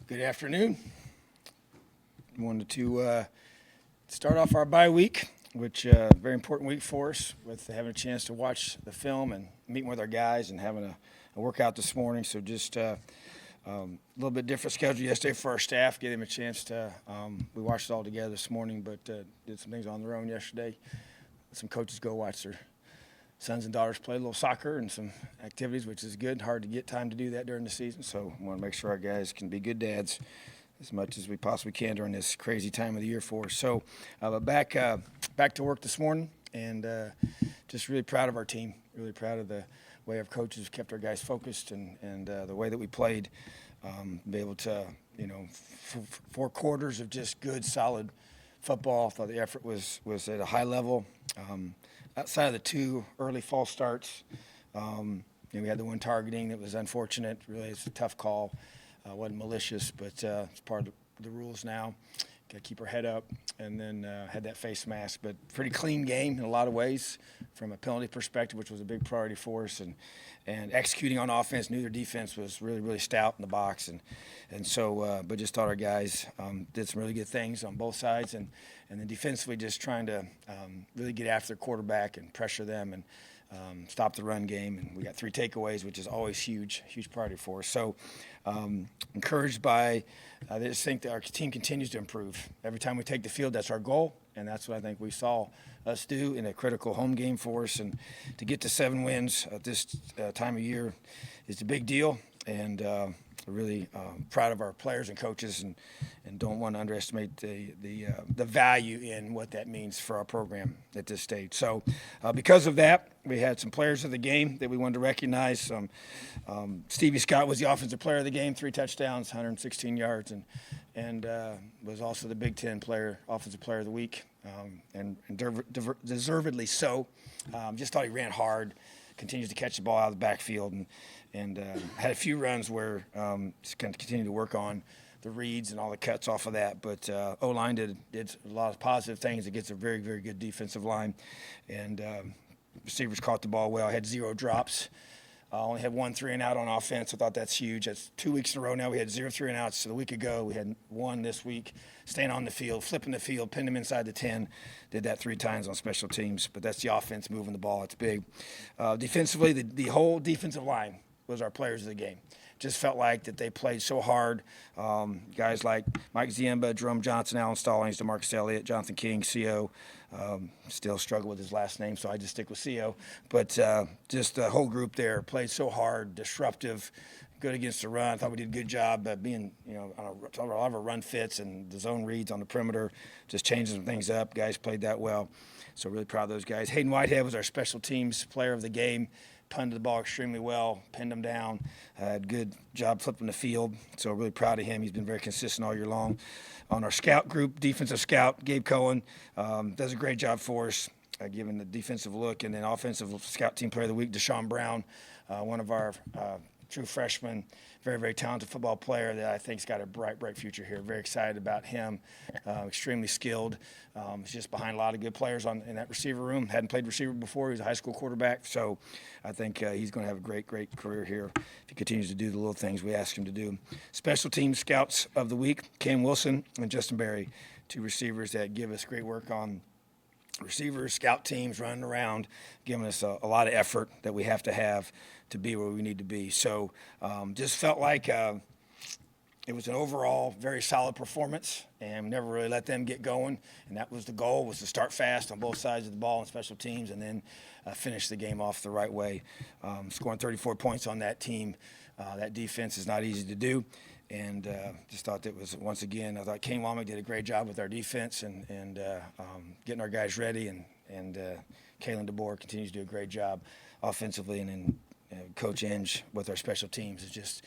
Good afternoon. Wanted to start off our bye week, which a very important week for us, with having a chance to watch the film and meeting with our guys and having a workout this morning. So just a little bit different schedule yesterday for our staff, gave them a chance to. We watched it all together this morning, but did some things on their own yesterday. Some coaches go watch their sons and daughters play a little soccer and some activities, which is good. Hard to get time to do that during the season, so I want to make sure our guys can be good dads as much as we possibly can during this crazy time of the year for us. So back to work this morning, and just really proud of our team, really proud of the way our coaches kept our guys focused and the way that we played, be able to, four quarters of just good, solid football. I thought the effort was at a high level. Outside of the two early false starts, we had the one targeting that was unfortunate. Really, it's a tough call. Wasn't malicious, but it's part of the rules now. Got to keep our head up, and then had that face mask. But pretty clean game in a lot of ways from a penalty perspective, which was a big priority for us. And executing on offense, knew their defense was really, really stout in the box. And so, but just thought our guys did some really good things on both sides. And then defensively, just trying to really get after their quarterback and pressure them and stop the run game. And we got 3 takeaways, which is always huge priority for us. So encouraged by, I just think that our team continues to improve. Every time we take the field, that's our goal. And that's what I think we saw us do in a critical home game for us. And to get to 7 wins at this time of year is a big deal. And really proud of our players and coaches, and don't want to underestimate the value in what that means for our program at this stage. So because of that, we had some players of the game that we wanted to recognize. Stevie Scott was the offensive player of the game, 3 touchdowns, 116 yards, and was also the Big Ten offensive player of the week, and deservedly so. Just thought he ran hard, continues to catch the ball out of the backfield, and had a few runs where just going to continue to work on the reads and all the cuts off of that. But O-line did a lot of positive things against a very, very good defensive line. And receivers caught the ball well. I had 0 drops. Only had 1 3-and-out on offense. I thought that's huge. That's 2 weeks in a row now. We had 0 3-and-outs. So the week ago, we had 1 this week. Staying on the field, flipping the field, pinned them inside the 10. Did that 3 times on special teams. But that's the offense moving the ball. It's big. Defensively, the whole defensive line was our players of the game. Just felt like that they played so hard. Guys like Mike Ziemba, Jerome Johnson, Alan Stallings, DeMarcus Elliott, Jonathan King, CO. Still struggle with his last name, so I just stick with CO. But just the whole group there played so hard, disruptive, good against the run. I thought we did a good job being, on a lot of our run fits and the zone reads on the perimeter, just changing some things up. Guys played that well, so really proud of those guys. Hayden Whitehead was our special teams player of the game. Punted the ball extremely well, pinned him down, had good job flipping the field. So really proud of him. He's been very consistent all year long. On our scout group, defensive scout, Gabe Cohen, does a great job for us, giving the defensive look. And then offensive scout team player of the week, Deshawn Brown, one of our true freshmen, very, very talented football player that I think's got a bright future here. Very excited about him. Extremely skilled. He's just behind a lot of good players in that receiver room. Hadn't played receiver before. He was a high school quarterback. So I think he's going to have a great career here if he continues to do the little things we ask him to do. Special team scouts of the week, Cam Wilson and Justin Berry, 2 receivers that give us great work on receivers, scout teams, running around, giving us a lot of effort that we have to be where we need to be. So just felt like it was an overall very solid performance, and we never really let them get going. And that was the goal, was to start fast on both sides of the ball and special teams, and then finish the game off the right way. Scoring 34 points on that team, that defense is not easy to do. And just thought that was, once again, I thought Kane Womack did a great job with our defense and getting our guys ready. And Kalen DeBoer continues to do a great job offensively. And then Coach Inge with our special teams is just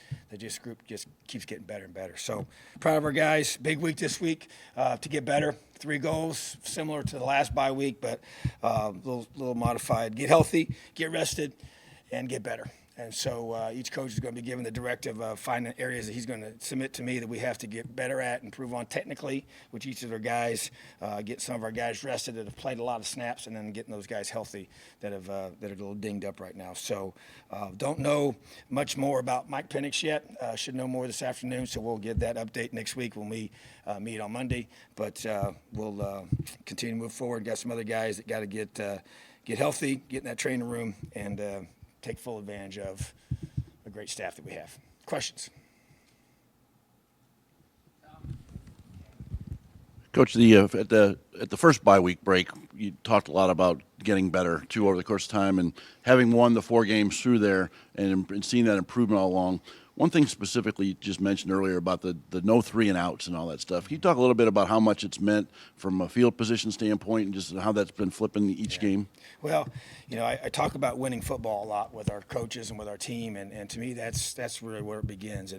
group just keeps getting better and better. So proud of our guys. Big week this week to get better. 3 goals, similar to the last bye week, but a little modified. Get healthy, get rested, and get better. And so each coach is going to be given the directive of finding areas that he's going to submit to me that we have to get better at, improve on technically, which each of their guys, get some of our guys rested that have played a lot of snaps, and then getting those guys healthy that are a little dinged up right now. So don't know much more about Mike Penix yet. Should know more this afternoon, so we'll get that update next week when we meet on Monday. But we'll continue to move forward. Got some other guys that got to get healthy, get in that training room, and take full advantage of a great staff that we have. Questions? Coach, at the first bye week break, you talked a lot about getting better too over the course of time, and having won the 4 games through there and seeing that improvement all along. One thing specifically you just mentioned earlier about the no 3 and outs and all that stuff. Can you talk a little bit about how much it's meant from a field position standpoint and just how that's been flipping each game? Well, I talk about winning football a lot with our coaches and with our team, and to me that's really where it begins.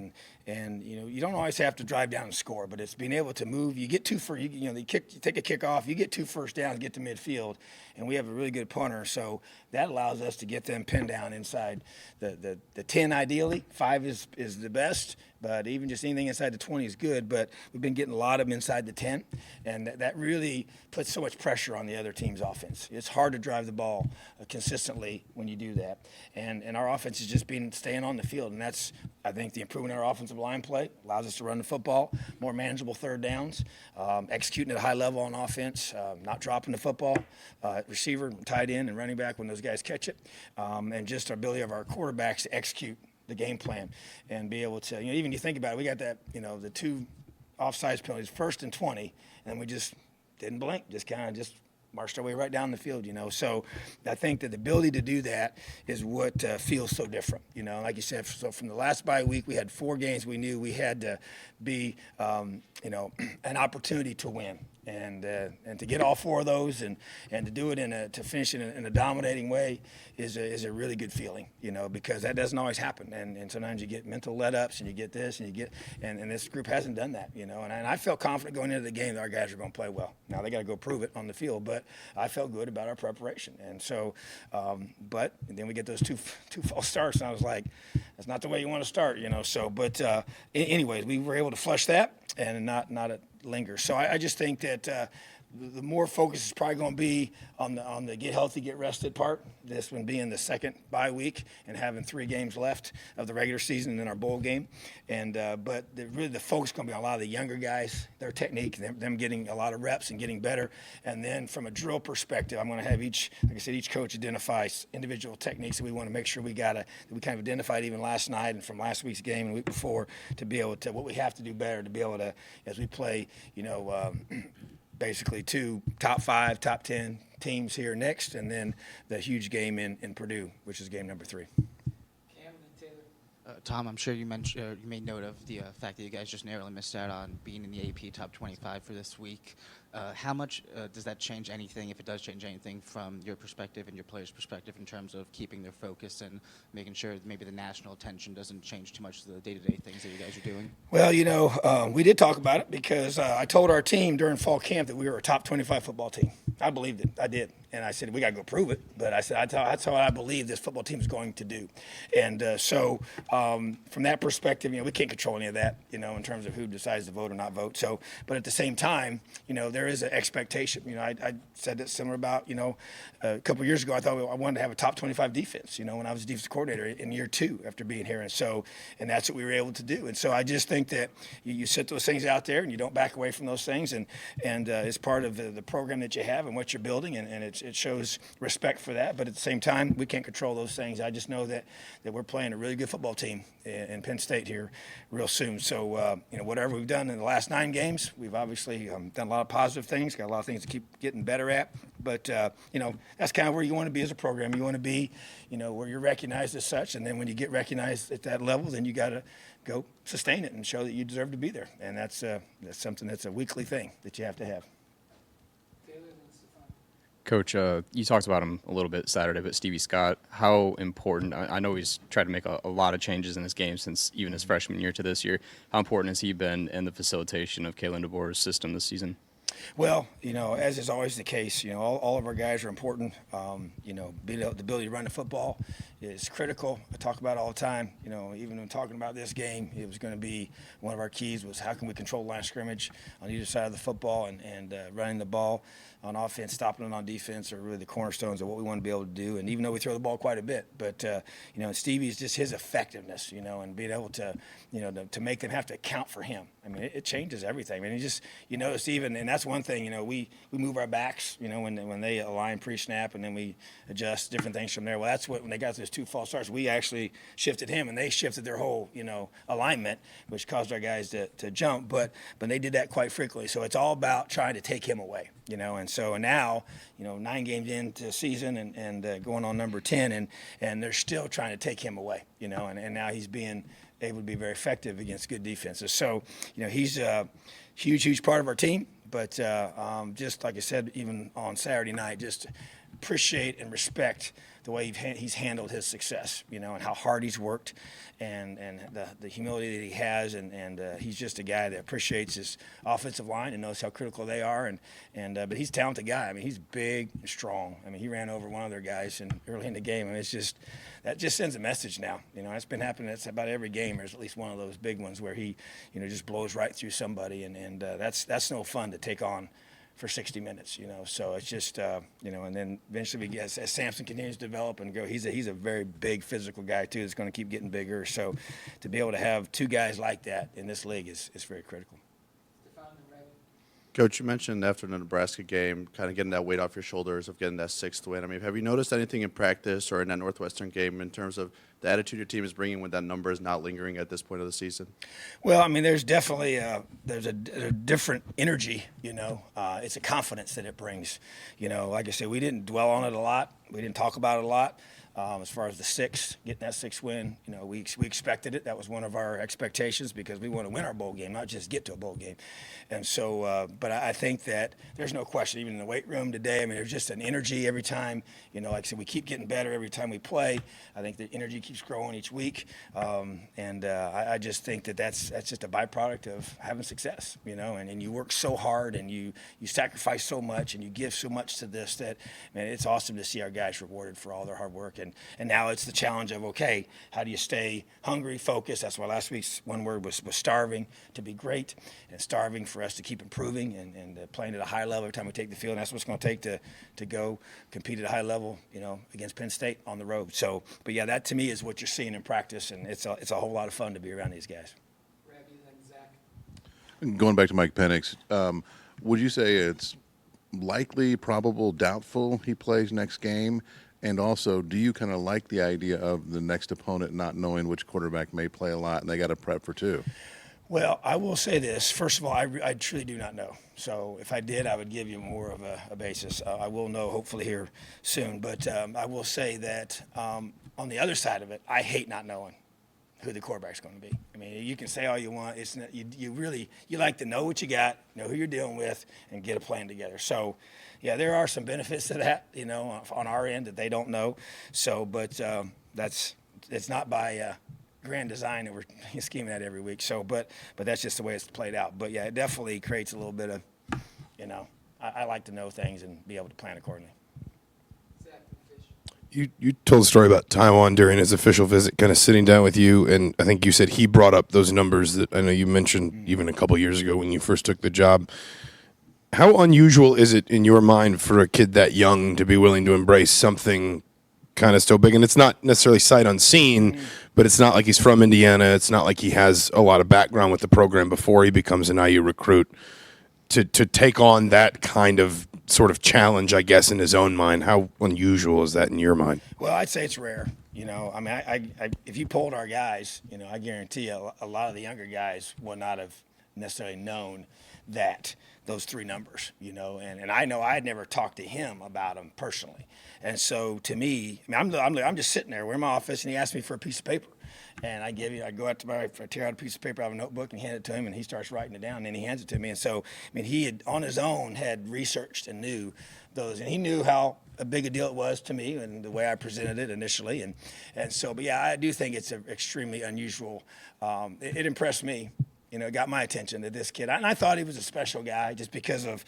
And you don't always have to drive down and score, but it's being able to move. You get you take a kickoff, you get 2 first downs, get to midfield, and we have a really good punter, so that allows us to get them pinned down inside the 10 ideally. 5 is the best, but even just anything inside the 20 is good. But we've been getting a lot of them inside the 10, and that really puts so much pressure on the other team's offense. It's hard to drive the ball consistently when you do that, and our offense is just staying on the field, and that's, I think, the improvement in our offensive line play allows us to run the football, more manageable third downs, executing at a high level on offense, not dropping the football, receiver, tight end, and running back when those guys catch it, and just our ability of our quarterbacks to execute the game plan and be able to, even you think about it, we got that, the 2 offsides penalties, 1st and 20, and we just didn't blink, just kind of just marched our way right down the field, So I think that the ability to do that is what feels so different, Like you said, so from the last bye week, we had 4 games we knew we had to be, an opportunity to win. And to get all 4 of those and to do it to finish it in a dominating way is a really good feeling, because that doesn't always happen. And sometimes you get mental let-ups and you get this and and this group hasn't done that, And I felt confident going into the game that our guys are going to play well. Now they got to go prove it on the field, but I felt good about our preparation. And so, but then we get those two false starts, and I was like, that's not the way you want to start, So, but anyways, we were able to flush that and not linger. So I just think that the more focus is probably going to be on the get healthy, get rested part. This one being the second bye week and having 3 games left of the regular season and then our bowl game. And but really the focus is going to be on a lot of the younger guys, their technique, them getting a lot of reps and getting better. And then from a drill perspective, I'm going to have each coach identify individual techniques that we want to make sure that we kind of identified even last night and from last week's game and the week before to be able to what we have to do better to be able to, as we play, basically 2 top 5, top 10 teams here next, and then the huge game in Purdue, which is game number 3. Tom, I'm sure you mentioned you made note of the fact that you guys just narrowly missed out on being in the AP top 25 for this week. How much does that change anything, if it does change anything, from your perspective and your players' perspective in terms of keeping their focus and making sure that maybe the national attention doesn't change too much to the day-to-day things that you guys are doing? Well, we did talk about it because I told our team during fall camp that we were a top 25 football team. I believed it. I did. And I said, we got to go prove it. But I said, that's how I believe this football team is going to do. And so from that perspective, we can't control any of that, in terms of who decides to vote or not vote. So, but at the same time, there is an expectation. I said that similar about, a couple of years ago, I thought I wanted to have a top 25 defense, when I was defensive coordinator in year 2 after being here. And that's what we were able to do. And so I just think that you set those things out there and you don't back away from those things. And it's part of the program that you have and what you're building. And it shows respect for that. But at the same time, we can't control those things. I just know that we're playing a really good football team in Penn State here real soon. So, whatever we've done in the last 9 games, we've obviously done a lot of positive things, got a lot of things to keep getting better at. But, that's kind of where you want to be as a program. You want to be, where you're recognized as such. And then when you get recognized at that level, then you got to go sustain it and show that you deserve to be there. And that's something that's a weekly thing that you have to have. Coach, you talked about him a little bit Saturday, but Stevie Scott, how important, I know he's tried to make a lot of changes in his game since even his freshman year to this year. How important has he been in the facilitation of Kalen DeBoer's system this season? Well, as is always the case, all of our guys are important. The ability to run the football is critical. I talk about it all the time. Even when talking about this game, it was going to be one of our keys was how can we control the line of scrimmage on either side of the football and running the ball on offense, stopping it on defense are really the cornerstones of what we want to be able to do. And even though we throw the ball quite a bit, but Stevie's just his effectiveness, and being able to, to make them have to account for him. I mean, it changes everything. I mean, you notice even, and that's one thing, we move our backs, when they align pre-snap and then we adjust different things from there. Well, that's when they got those 2 false starts, we actually shifted him and they shifted their whole, alignment, which caused our guys to jump. But they did that quite frequently. So it's all about trying to take him away, and now, 9 games into the season and going on number 10 and they're still trying to take him away, and now he's being able to be very effective against good defenses. So, he's a huge part of our team. But just like I said, even on Saturday night, just appreciate and respect the way he's handled his success, and how hard he's worked and the humility that he has. And he's just a guy that appreciates his offensive line and knows how critical they are. But he's a talented guy. I mean, he's big and strong. I mean, he ran over one of their guys early in the game. I mean, that just sends a message now. It's been happening. It's about every game. There's at least one of those big ones where he, just blows right through somebody. And that's no fun to take on for 60 minutes, So it's just, and then eventually as Samson continues to develop and go, he's a very big physical guy too. That's going to keep getting bigger. So to be able to have 2 guys like that in this league is very critical. Coach, you mentioned after the Nebraska game, kind of getting that weight off your shoulders of getting that 6th win. I mean, have you noticed anything in practice or in that Northwestern game in terms of the attitude your team is bringing when that number is not lingering at this point of the season? Well, I mean, there's definitely there's a different energy. It's a confidence that it brings. Like I said, we didn't dwell on it a lot. We didn't talk about it a lot. As far as the 6th, getting that 6th win, we expected it. That was one of our expectations because we want to win our bowl game, not just get to a bowl game. And so, but I think that there's no question, even in the weight room today, I mean, there's just an energy every time. Like I said, we keep getting better every time we play. I think the energy keeps growing each week. I just think that's just a byproduct of having success, and you work so hard and you sacrifice so much and you give so much to this that, man, it's awesome to see our guys rewarded for all their hard work. And now it's the challenge of, okay, how do you stay hungry, focused? That's why last week's one word was starving to be great and starving for us to keep improving and playing at a high level every time we take the field. And that's what it's going to take to go compete at a high level, against Penn State on the road. So, but yeah, that to me is what you're seeing in practice, and it's a whole lot of fun to be around these guys. Going back to Mike Penix, would you say it's likely, probable, doubtful he plays next game? And also, do you kind of like the idea of the next opponent not knowing which quarterback may play a lot and they got to prep for 2? Well, I will say this. First of all, I truly do not know. So if I did, I would give you more of a basis. I will know hopefully here soon. But I will say that on the other side of it, I hate not knowing who the quarterback's going to be. I mean, you can say all you want. It's not, you like to know what you got, know who you're dealing with, and get a plan together. So, yeah, there are some benefits to that, on our end that they don't know. So, but it's not by grand design that we're scheming at every week. So, but that's just the way it's played out. But yeah, it definitely creates a little bit of, I like to know things and be able to plan accordingly. You told a story about Taiwan during his official visit, kind of sitting down with you, and I think you said he brought up those numbers that I know you mentioned even a couple years ago when you first took the job. How unusual is it in your mind for a kid that young to be willing to embrace something kind of so big? And it's not necessarily sight unseen, but it's not like he's from Indiana. It's not like he has a lot of background with the program before he becomes an IU recruit. To take on that kind of sort of challenge, I guess, in his own mind, how unusual is that in your mind? Well, I'd say it's rare. I mean, I if you polled our guys, I guarantee you a lot of the younger guys would not have necessarily known that those 3 numbers, and I know I had never talked to him about them personally. And so to me, I mean, I'm just sitting there. We're in my office, and he asked me for a piece of paper. And I go out to I tear out a piece of paper out of a notebook and hand it to him, and he starts writing it down, and then he hands it to me. And so, I mean, he had, on his own, had researched and knew those, and he knew how a big a deal it was to me and the way I presented it initially. And so, but yeah, I do think it's extremely unusual. It impressed me, It got my attention that this kid, and I thought he was a special guy just because of,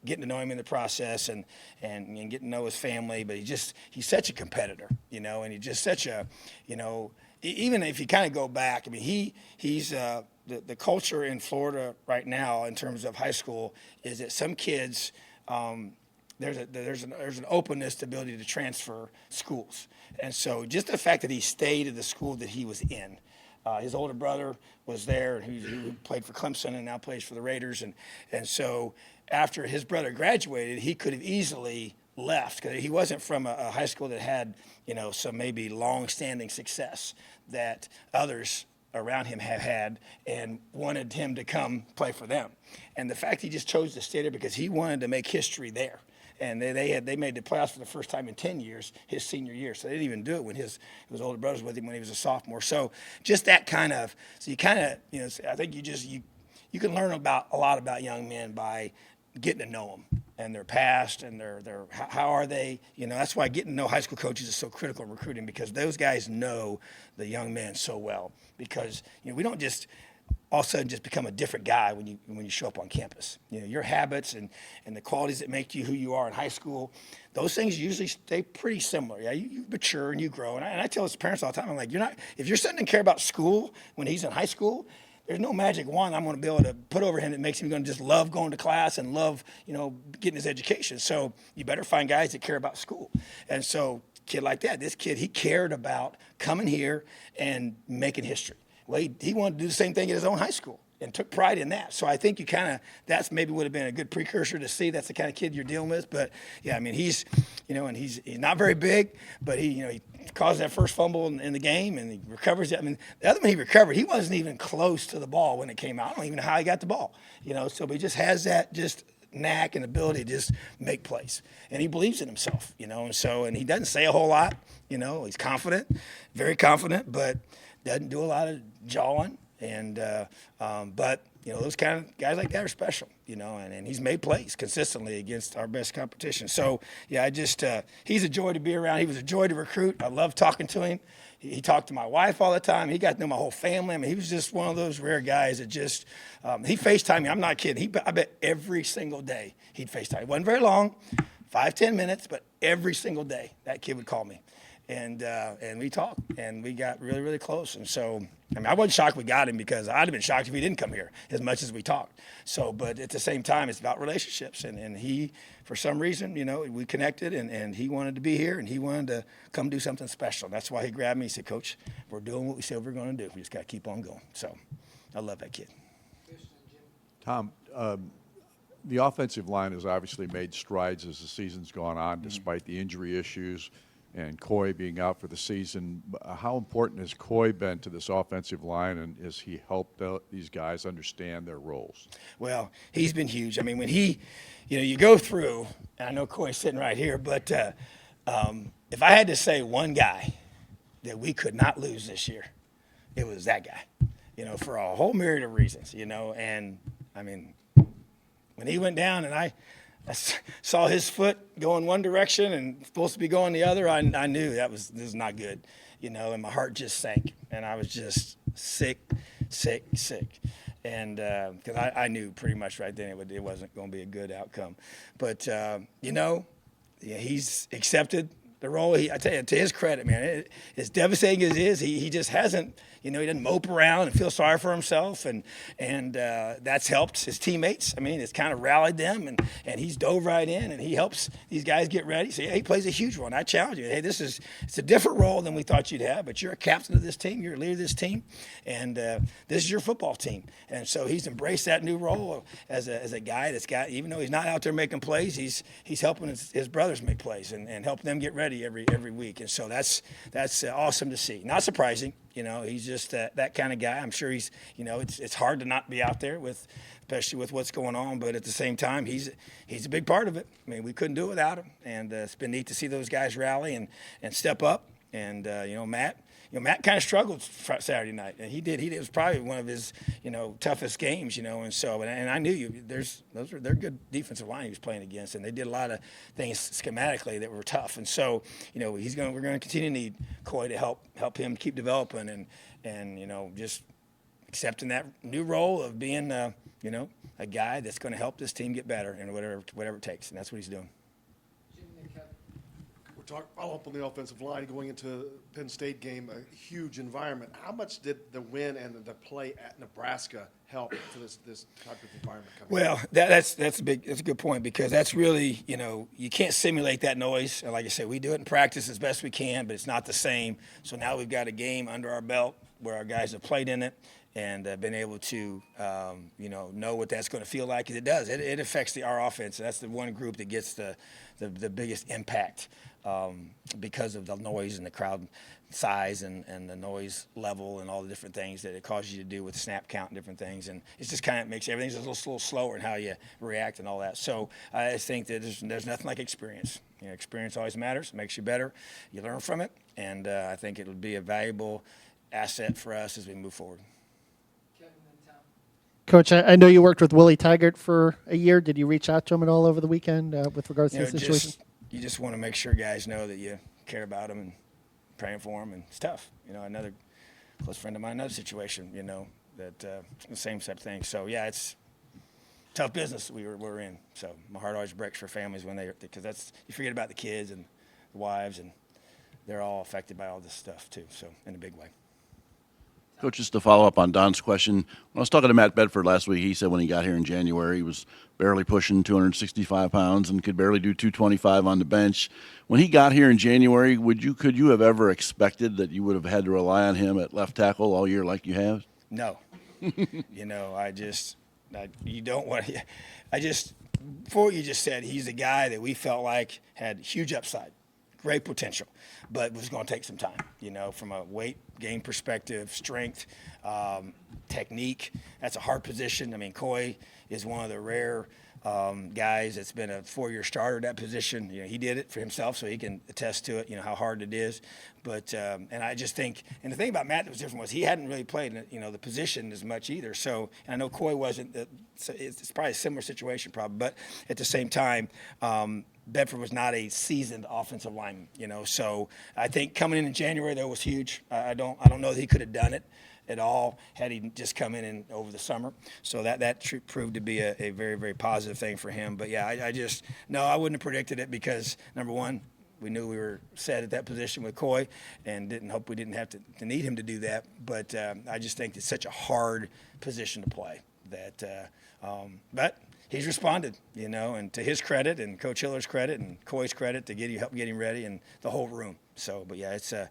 getting to know him in the process and getting to know his family. But he's such a competitor, and he's just such a, even if you kind of go back, I mean, he's the culture in Florida right now in terms of high school is that some kids, there's an openness to ability to transfer schools. And so just the fact that he stayed at the school that he was in, his older brother was there, who played for Clemson and now plays for the Raiders. And so after his brother graduated, he could have easily left because he wasn't from a high school that had, some maybe long-standing success that others around him have had and wanted him to come play for them. And the fact he just chose to stay there because he wanted to make history there. And they made the playoffs for the first time in 10 years, his senior year. So they didn't even do it when his older brothers with him when he was a sophomore. So just that kind of, so you kind of, I think you can learn a lot about young men by getting to know them and their past and their how are they, that's why getting to know high school coaches is so critical in recruiting because those guys know the young men so well because, we don't just all of a sudden just become a different guy when you show up on campus. Your habits and the qualities that make you who you are in high school, those things usually stay pretty similar. Yeah, you mature and you grow. And I tell his parents all the time, I'm like, if your son didn't care about school when he's in high school, there's no magic wand I'm going to be able to put over him that makes him going to just love going to class and love, getting his education. So you better find guys that care about school. And so kid like that, this kid, he cared about coming here and making history. Well, he wanted to do the same thing at his own high school and took pride in that. So I think that's maybe would have been a good precursor to see that's the kind of kid you're dealing with. But yeah, I mean, he's not very big, but he caused that first fumble in the game and he recovers it. I mean, the other one he recovered, he wasn't even close to the ball when it came out. I don't even know how he got the ball, so he just has that just knack and ability to just make plays. And he believes in himself, and he doesn't say a whole lot, he's confident, very confident, but doesn't do a lot of jawing, but those kind of guys like that are special, and he's made plays consistently against our best competition. So yeah, he's a joy to be around. He was a joy to recruit. I love talking to him. He talked to my wife all the time. He got to know my whole family. I mean, he was just one of those rare guys that just he FaceTimed me. I'm not kidding. I bet every single day he'd FaceTime. It wasn't very long, 5-10 minutes, but every single day that kid would call me. And we talked, and we got really, really close. And so, I mean, I wasn't shocked we got him because I'd have been shocked if he didn't come here as much as we talked. So, but at the same time, it's about relationships. And he, for some reason, we connected, and he wanted to be here, and he wanted to come do something special. That's why he grabbed me. He said, Coach, we're doing what we said we're going to do. We just got to keep on going. So, I love that kid. Tom, the offensive line has obviously made strides as the season's gone on, despite the injury issues and Coy being out for the season. How important has Coy been to this offensive line, and has he helped these guys understand their roles? Well, he's been huge. I mean, when you go through, and I know Coy's sitting right here, but if I had to say one guy that we could not lose this year, it was that guy, for a whole myriad of reasons, and I mean, when he went down and I saw his foot going one direction and supposed to be going the other, I knew this was not good, and my heart just sank, and I was just sick. And because I knew pretty much right then it wasn't going to be a good outcome. But, he's accepted the role. I tell you, to his credit, man, as devastating as it is, he just hasn't, he doesn't mope around and feel sorry for himself, and that's helped his teammates. I mean, it's kind of rallied them, and he's dove right in, and he helps these guys get ready. So, yeah, he plays a huge role, and I challenge you. Hey, it's a different role than we thought you'd have, but you're a captain of this team, you're a leader of this team, and this is your football team. And so he's embraced that new role as a guy that's got, even though he's not out there making plays, he's helping his brothers make plays and helping them get ready every week. And so that's awesome to see. Not surprising. He's just that kind of guy. I'm sure he's, it's hard to not be out there especially with what's going on. But at the same time, he's a big part of it. I mean, we couldn't do it without him. And it's been neat to see those guys rally and step up. And, Matt kind of struggled Saturday night, and he did. It was probably one of his, toughest games, and so, and I knew they're good defensive line he was playing against, and they did a lot of things schematically that were tough, and so, we're going to continue to need Coy to help him keep developing and just accepting that new role of being, a guy that's going to help this team get better and whatever it takes, and that's what he's doing. Follow up on the offensive line going into Penn State game, a huge environment. How much did the win and the play at Nebraska help to this type of environment coming? Well, that's a good point, because that's really, you can't simulate that noise. And like I said, we do it in practice as best we can, but it's not the same. So now we've got a game under our belt where our guys have played in it and been able to, know what that's going to feel like. 'Cause it does. It affects our offense. That's the one group that gets the biggest impact. Because of the noise and the crowd size and the noise level and all the different things that it causes you to do with snap count and different things. And it just kind of makes everything a little slower in how you react and all that. So I think that there's nothing like experience. Experience always matters, makes you better. You learn from it, and I think it'll be a valuable asset for us as we move forward. Coach, I know you worked with Willie Taggart for a year. Did you reach out to him at all over the weekend with regards to the situation? You just want to make sure guys know that you care about them and praying for them, and it's tough. Another close friend of mine, another situation, that the same type of thing. So yeah, it's tough business we're in. So my heart always breaks for families because you forget about the kids and the wives, and they're all affected by all this stuff too. So in a big way. Coach, just to follow up on Don's question, when I was talking to Matt Bedford last week, he said when he got here in January, he was barely pushing 265 pounds and could barely do 225 on the bench. When he got here in January, could you have ever expected that you would have had to rely on him at left tackle all year like you have? No. You don't want to. For what you just said, he's a guy that we felt like had huge upside, great potential, but was going to take some time, from a weight gain perspective, strength, technique. That's a hard position. I mean, Coy is one of the rare guys that's been a 4-year starter at that position. He did it for himself, so he can attest to it, how hard it is. But, and I just think, and the thing about Matt that was different was he hadn't really played, the position as much either. So, and I know Coy wasn't, so it's probably a similar situation probably, but at the same time, Bedford was not a seasoned offensive lineman, So I think coming in January though was huge. I don't know that he could have done it at all had he just come in over the summer. So that proved to be a very, very positive thing for him. But yeah, I wouldn't have predicted it because number one, we knew we were set at that position with Coy and we didn't have to need him to do that. But I just think it's such a hard position to play but he's responded, and to his credit and Coach Hiller's credit and Coy's credit to help get him ready and the whole room. So, but yeah, that's a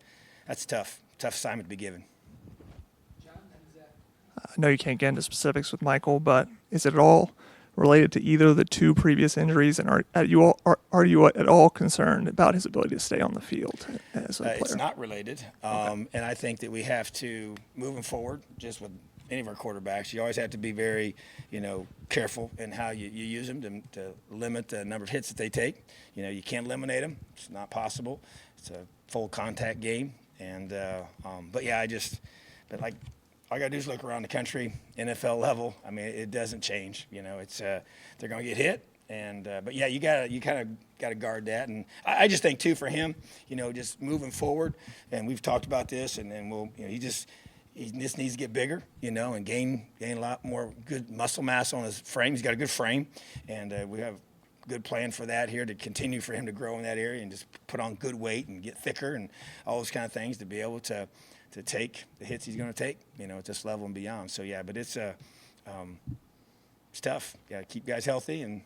tough assignment to be given. I know you can't get into specifics with Michael, but is it at all related to either of the two previous injuries, and are you at all concerned about his ability to stay on the field as a player? It's not related, and I think that we have to, moving forward, just with any of our quarterbacks, you always have to be very, careful in how you use them to limit the number of hits that they take. You can't eliminate them; it's not possible. It's a full contact game, and but yeah, all I got to do is look around the country, NFL level. I mean, it doesn't change. It's they're going to get hit, and but yeah, you kind of got to guard that. And I just think too for him, just moving forward, and we've talked about this, and we'll, he just needs to get bigger, and gain a lot more good muscle mass on his frame. He's got a good frame, and we have a good plan for that here to continue for him to grow in that area and just put on good weight and get thicker and all those kind of things to be able to take the hits he's going to take, at this level and beyond. So yeah, but it's tough. Got to keep guys healthy, and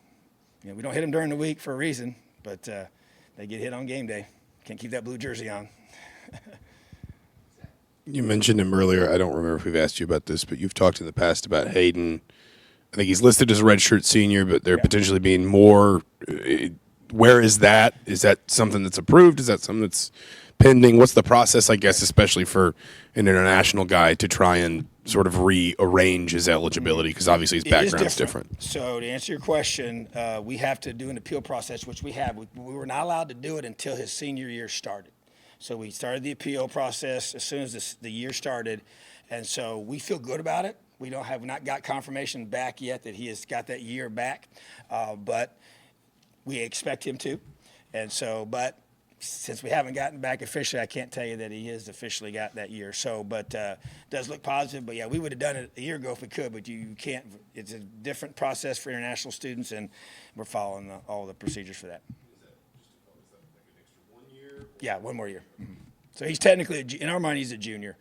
we don't hit them during the week for a reason, but they get hit on game day. Can't keep that blue jersey on. You mentioned him earlier. I don't remember if we've asked you about this, but you've talked in the past about Hayden. I think he's listed as a redshirt senior, but there potentially being more. Where is that? Is that something that's approved? Is that something that's pending? What's the process, I guess, especially for an international guy to try and sort of rearrange his eligibility? Because obviously his background's different. So to answer your question, we have to do an appeal process, which we have. We were not allowed to do it until his senior year started. So we started the appeal process as soon as the year started, and so we feel good about it. We have not got confirmation back yet that he has got that year back, but we expect him to. And so, but since we haven't gotten back officially, I can't tell you that he has officially got that year. So, but does look positive. But yeah, we would have done it a year ago if we could, but you can't. It's a different process for international students, and we're following all the procedures for that. Yeah, one more year. So he's technically, in our mind, he's a junior,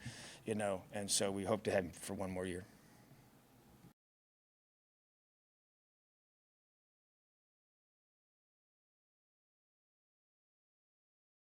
and so we hope to have him for one more year.